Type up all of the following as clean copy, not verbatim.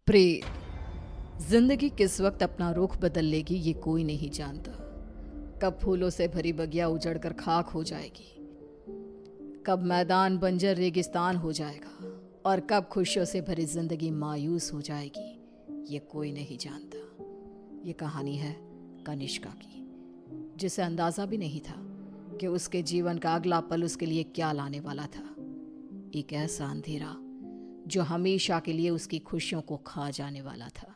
प्रीत, जिंदगी किस वक्त अपना रुख बदल लेगी ये कोई नहीं जानता। कब फूलों से भरी बगिया उजड़कर खाक हो जाएगी, कब मैदान बंजर रेगिस्तान हो जाएगा और कब खुशियों से भरी जिंदगी मायूस हो जाएगी, ये कोई नहीं जानता। ये कहानी है कनिष्का की, जिसे अंदाजा भी नहीं था कि उसके जीवन का अगला पल उसके लिए क्या लाने वाला था। एक ऐसा अंधेरा जो हमेशा के लिए उसकी खुशियों को खा जाने वाला था।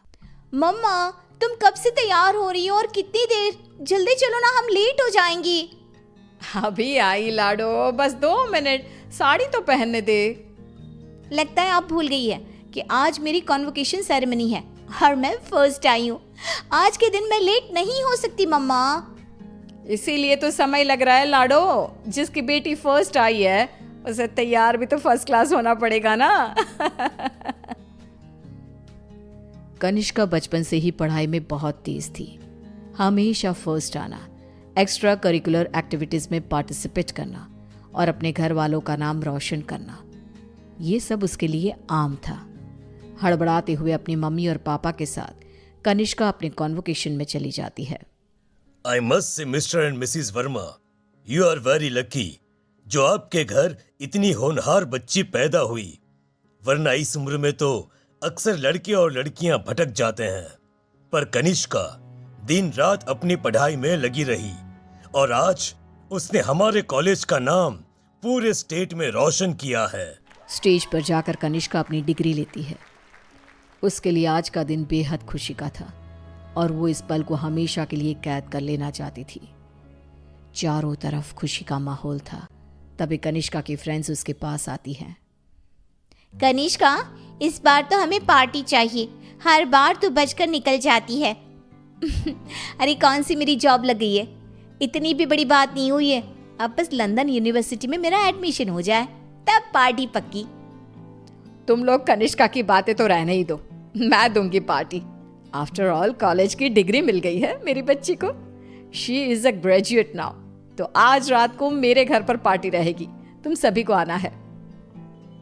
मम्मा, तुम कब से तैयार हो रही हो और कितनी देर? जल्दी चलो ना, हम लेट हो जाएंगी। अभी आई लाडो, बस 2 मिनट, साड़ी तो पहनने दे। लगता है आप भूल गई है कि आज मेरी कॉन्वोकेशन सेरेमनी है और मैं फर्स्ट आई हूँ। आज के दिन मैं लेट नहीं हो सकती मम्मा। इसीलिए तो समय लग रहा है लाडो। जिसकी बेटी फर्स्ट आई है उसे तैयार भी तो फर्स्ट क्लास होना पड़ेगा ना। कनिष्का बचपन से ही पढ़ाई में बहुत तेज थी। हमेशा फर्स्ट आना, एक्स्ट्रा करिकुलर एक्टिविटीज में पार्टिसिपेट करना और अपने घर वालों का नाम रोशन करना, ये सब उसके लिए आम था। हड़बड़ाते हुए अपनी मम्मी और पापा के साथ कनिष्का अपने कॉन्वोकेशन में चली जाती है। I must say, Mr. and Mrs. Verma, you are very lucky जो आपके घर इतनी होनहार बच्ची पैदा हुई, वरना इस उम्र में तो अक्सर लड़के और लड़कियां भटक जाते हैं। पर कनिष्का दिन रात अपनी पढ़ाई में लगी रही और आज उसने हमारे कॉलेज का नाम पूरे स्टेट में रोशन किया है। स्टेज पर जाकर कनिष्का अपनी डिग्री लेती है। उसके लिए आज का दिन बेहद खुशी का था और वो इस पल को हमेशा के लिए कैद कर लेना चाहती थी। चारों तरफ खुशी का माहौल था। तभी कनिष्का की फ्रेंड्स उसके पास आती हैं। कनिष्का, इस बार तो हमें पार्टी चाहिए। हर बार तो बचकर निकल जाती है। अरे कौन सी मेरी जॉब लग गई है, इतनी भी बड़ी बात नहीं हुई है। अब बस लंदन यूनिवर्सिटी में मेरा एडमिशन हो जाए तब पार्टी पक्की। तुम लोग कनिष्का की बातें तो रहने ही दो, मैं दूंगी पार्टी। आफ्टर ऑल कॉलेज की डिग्री मिल गई है मेरी बच्ची को। She is a graduate now. तो आज रात को मेरे घर पर पार्टी रहेगी, तुम सभी को आना है।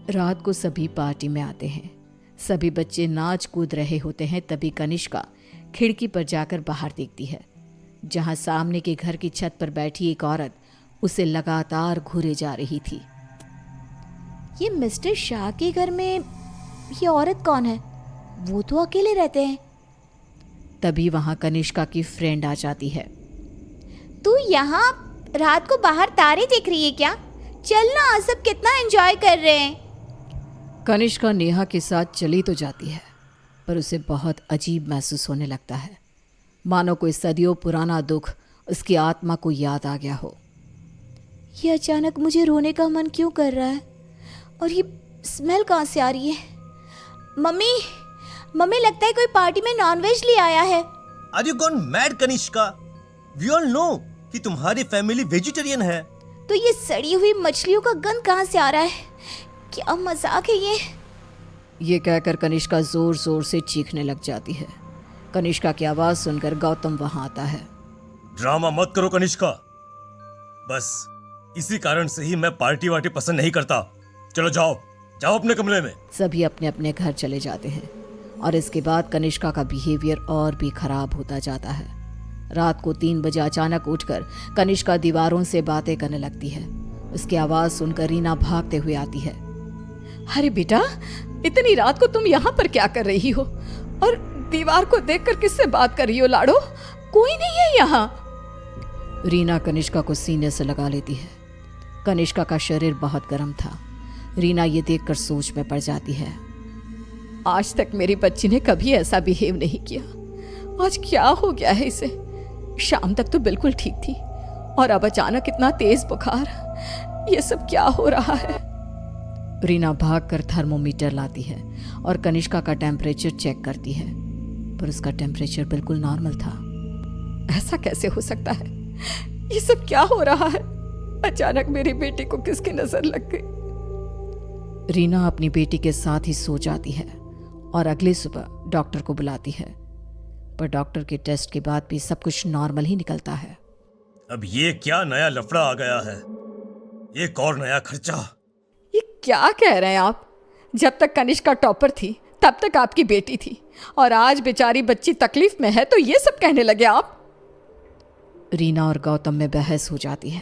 रात को सभी पार्टी में आते हैं। सभी बच्चे नाच कूद रहे होते हैं। तभी कनिष्का खिड़की पर जाकर बाहर देखती है, जहां सामने के घर की छत पर बैठी एक औरत उसे लगातार घूरे जा रही थी। ये मिस्टर शाह के घर में ये औरत कौन है? वो तो अकेले रहते हैं। तभी वहां कनिष्का की फ्रेंड आ जाती है। तू यहाँ रात को बाहर तारे देख रही है क्या? चल ना, सब कितना एंजॉय कर रहे हैं। कनिष्का नेहा के साथ चली तो जाती है, पर उसे बहुत अजीब महसूस होने लगता है, मानो कोई सदियों पुराना दुख उसकी आत्मा को याद आ गया हो। ये अचानक मुझे रोने का मन क्यों कर रहा है? और ये स्मेल कहाँ से आ रही है? मम्मी, मम्मी लगता है कोई पार्टी में नॉनवेज ले आया है। Are you gone mad, Kanishka? We all know कि तुम्हारी फैमिली वेजिटेरियन है। तो ये सड़ी हुई मछलियों का गंध कहाँ से आ रहा है? क्या मजाक है ये कहकर कनिष्का जोर जोर से चीखने लग जाती है। कनिष्का की आवाज सुनकर गौतम वहां आता है। ड्रामा मत करो कनिष्का, बस इसी कारण से ही मैं पार्टी वार्टी पसंद नहीं करता। चलो जाओ जाओ अपने कमरे में। सभी अपने अपने घर चले जाते हैं और इसके बाद कनिष्का का बिहेवियर और भी खराब होता जाता है। रात को 3 बजे अचानक उठकर कनिष्का दीवारों से बातें करने लगती है। उसकी आवाज सुनकर रीना भागते हुए आती है। अरे बेटा, इतनी रात को तुम यहाँ पर क्या कर रही हो? और दीवार को देखकर किससे बात कर रही हो लाडो? कोई नहीं है यहाँ। रीना कनिष्का को सीने से लगा लेती है। कनिष्का का शरीर बहुत गर्म था। रीना ये देखकर सोच में पड़ जाती है। आज तक मेरी बच्ची ने कभी ऐसा बिहेव नहीं किया, आज क्या हो गया है इसे? शाम तक तो बिल्कुल ठीक थी और अब अचानक इतना तेज बुखार, ये सब क्या हो रहा है? रीना भागकर थर्मोमीटर लाती है और कनिष्का का टेम्परेचर चेक करती है, पर उसका टेम्परेचर बिल्कुल नॉर्मल था। ऐसा कैसे हो सकता है? ये सब क्या हो रहा है? अचानक मेरी बेटी को किसकी नजर लग गई? रीना अपनी बेटी के साथ ही सो जाती है और अगली सुबह डॉक्टर को बुलाती है, पर डॉक्टर के टेस्ट के बाद भी सब कुछ नॉर्मल ही निकलता है। अब ये क्या नया लफड़ा आ गया है? एक और नया खर्चा। ये क्या कह रहे हैं आप? जब तक कनिष्का टॉपर थी तब तक आपकी बेटी थी और आज बेचारी बच्ची तकलीफ में है तो ये सब कहने लगे आप। रीना और गौतम में बहस हो जाती है।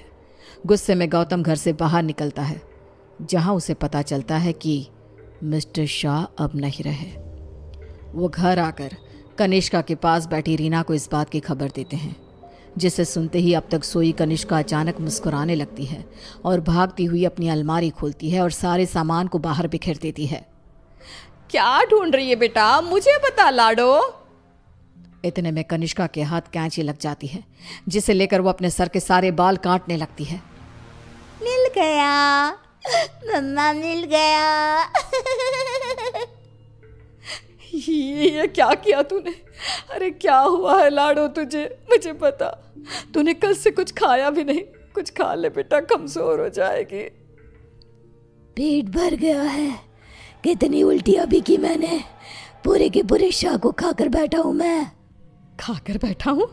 गुस्से में गौतम घर से बाहर निकलता है, जहां उसे पता चलता है कि मिस्टर शाह अब नहीं रहे। वो घर आकर कनिष्का के पास बैठी रीना को इस बात की खबर देते हैं, जिसे सुनते ही अब तक सोई कनिष्का अचानक मुस्कुराने लगती है और भागती हुई अपनी अलमारी खोलती है और सारे सामान को बाहर बिखेर देती है। क्या ढूंढ रही है बेटा, मुझे बता लाडो। इतने में कनिष्का के हाथ कैंची लग जाती है, जिसे लेकर वो अपने सर के सारे बाल काटने लगती है। मिल गया मम्मा, मिल गया। ये क्या किया तूने? अरे क्या हुआ है लाडो तुझे, मुझे बता। तूने कल से कुछ खाया भी नहीं, कुछ खा ले बेटा, कमजोर हो जाएगी। पेट भर गया है, कितनी उल्टियां भी की मैंने, पूरे के पूरे शाह को खाकर बैठा हूं मैं। खाकर बैठा हूं?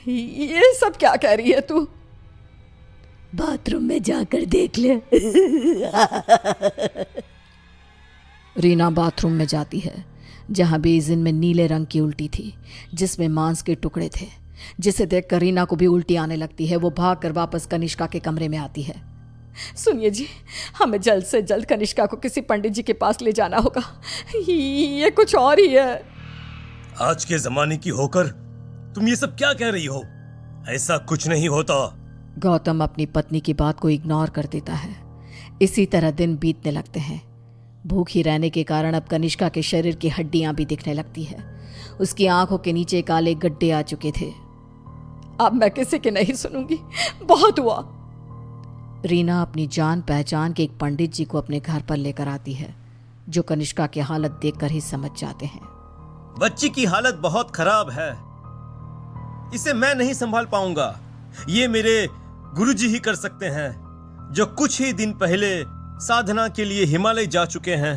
ये सब क्या कह रही है तू? बाथरूम में जाकर देख ले। रीना बाथरूम में जाती है, जहां बेसिन में नीले रंग की उल्टी थी, जिसमें मांस के टुकड़े थे, जिसे देखकर रीना को भी उल्टी आने लगती है। वो भागकर वापस कनिष्का के कमरे में आती है। सुनिए जी, हमें जल्द से जल्द कनिष्का को किसी पंडित जी के पास ले जाना होगा, ये कुछ और ही है। आज के जमाने की होकर तुम ये सब क्या कह रही हो? ऐसा कुछ नहीं होता। गौतम अपनी पत्नी की बात को इग्नोर कर देता है। इसी तरह दिन बीतने लगते हैं। भूखी रहने के कारण अब कनिष्का के शरीर की हड्डियां भी दिखने लगती है। उसकी आंखों के नीचे काले गड्ढे आ चुके थे। अब मैं किसी की नहीं सुनूंगी, बहुत हुआ। रीना अपनी जान पहचान के एक पंडित जी को अपने घर पर लेकर आती है, जो कनिष्का की हालत देखकर ही समझ जाते हैं। बच्ची की हालत बहुत खराब है, इसे मैं नहीं संभाल पाऊंगा। ये मेरे गुरुजी ही कर सकते हैं, जो कुछ ही दिन पहले साधना के लिए हिमालय जा चुके हैं।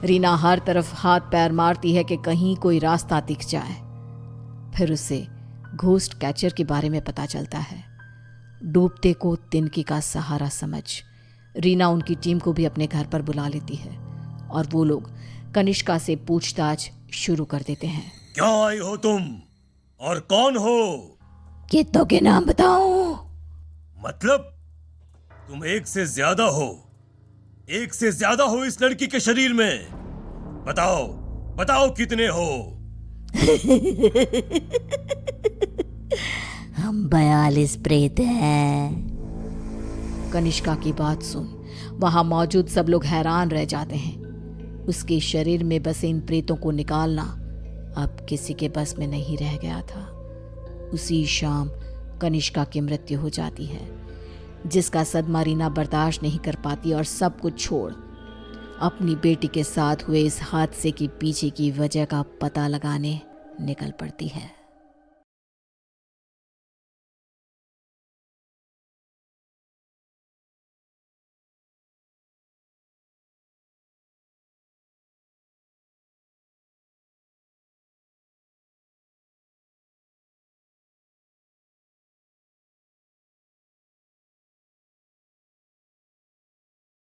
रीना हर तरफ हाथ पैर मारती है कि कहीं कोई रास्ता दिख जाए। फिर उसे घोस्ट कैचर के बारे में पता चलता है। डूबते को तिनकी का सहारा समझ रीना उनकी टीम को भी अपने घर पर बुला लेती है और वो लोग कनिष्का से पूछताछ शुरू कर देते हैं। क्या आई हो तुम और कौन हो? कितनों के नाम बताऊं? मतलब तुम एक से ज्यादा हो, एक से ज्यादा हो इस लड़की के शरीर में। बताओ बताओ कितने हो? हम 42 प्रेत हैं। कनिष्का की बात सुन वहां मौजूद सब लोग हैरान रह जाते हैं। उसके शरीर में बसे इन प्रेतों को निकालना अब किसी के बस में नहीं रह गया था। उसी शाम कनिष्का की मृत्यु हो जाती है, जिसका सदमा रीना बर्दाश्त नहीं कर पाती और सब कुछ छोड़ अपनी बेटी के साथ हुए इस हादसे के पीछे की वजह का पता लगाने निकल पड़ती है।